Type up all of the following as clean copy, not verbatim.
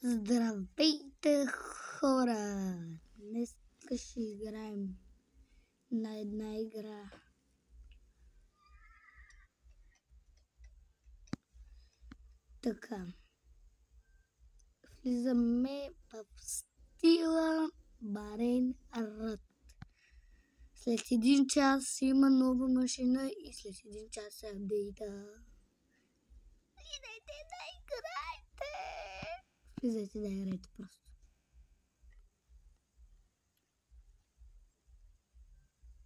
Здравейте, хора! Днес ще играем на една игра. Така. Влизаме в стила Барен Рът. След един час има нова машина и след един час се апдейта. Влизайте да играйте! Влизайте да играйте просто.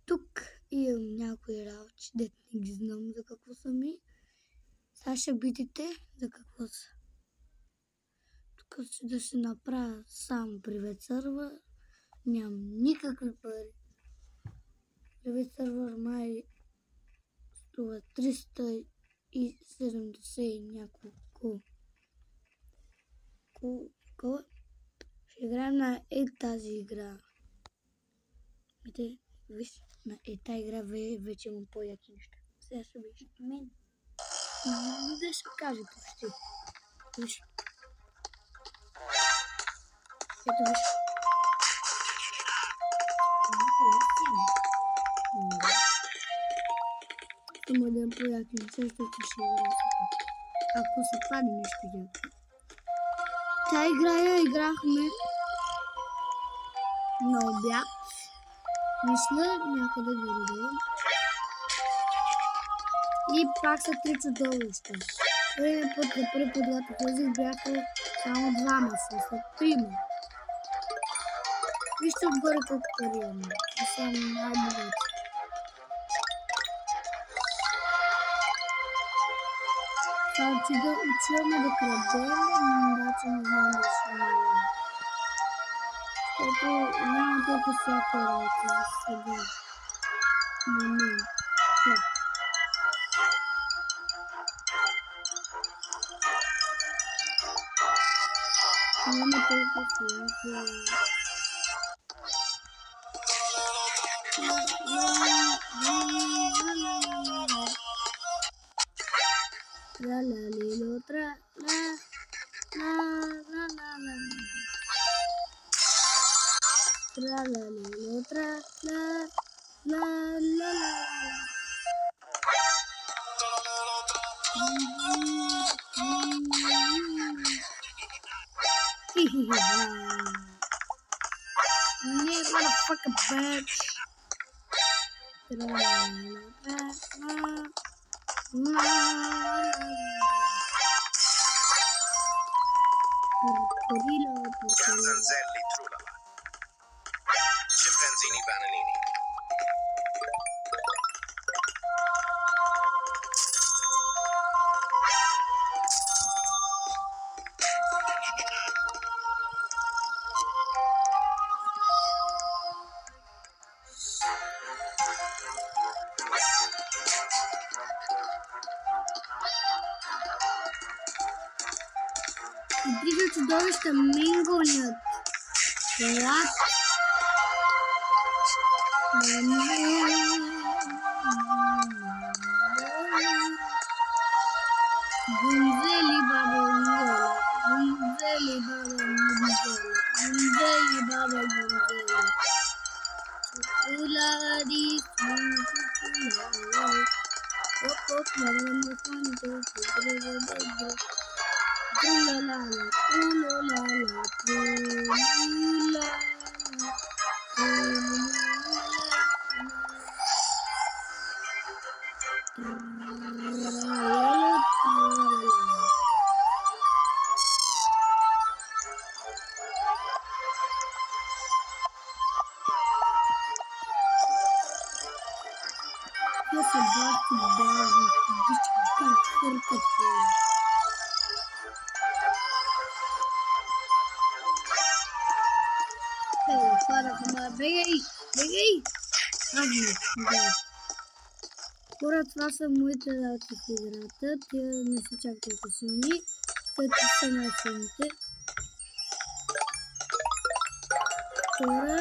Тук имам някои работи, дето не ги знам за какво са ми. Сега ще видите за какво са. Тук ще да се направя само привет сървър. Нямам никакви пари. Привет сървър май струва 370 и няколко. Ще играем на тази игра. Виж, на тази игра вече имам по-яки неща. Сега ще виж мен. Да ще кажа почти. Виж. Ето виж. Има да имам по-яки неща, защото ще играя. Ако се пади нещо яко. Тая игра я играхме на обяд. Мисля някъде горе. И пак са 3 чудовища. Първият път, за първи път, когато влезих, бяха само 2 след 3. Вижте отгоре колко пари имам. И съм най-богат. Само че да учиваме да крадем, обаче не знам да ще имаме. Защото няма толкова всяка работа за сега. Момент. Няма толкова всяка. Tra-la-lilo, tra-la, la-la-la-la. Tra-la-lilo, tra-la, la-la-la-la. Yeah, motherfucker, bitch. Zanzanzelli Trulala. Scimpanzini Bananini. И трите чудовища мингонят. What? Гунзели баба гунзела. Гунзели баба гунзела. Гунзели баба гунзела. Чукулади чукула. Оп-оп, мама-мама-мама-мама. Trulala, trulala, trulala, Бегай! Бегай! Хора, това са моите работи в играта. Те не са чак толкова силни. Те са най-силните. Хора...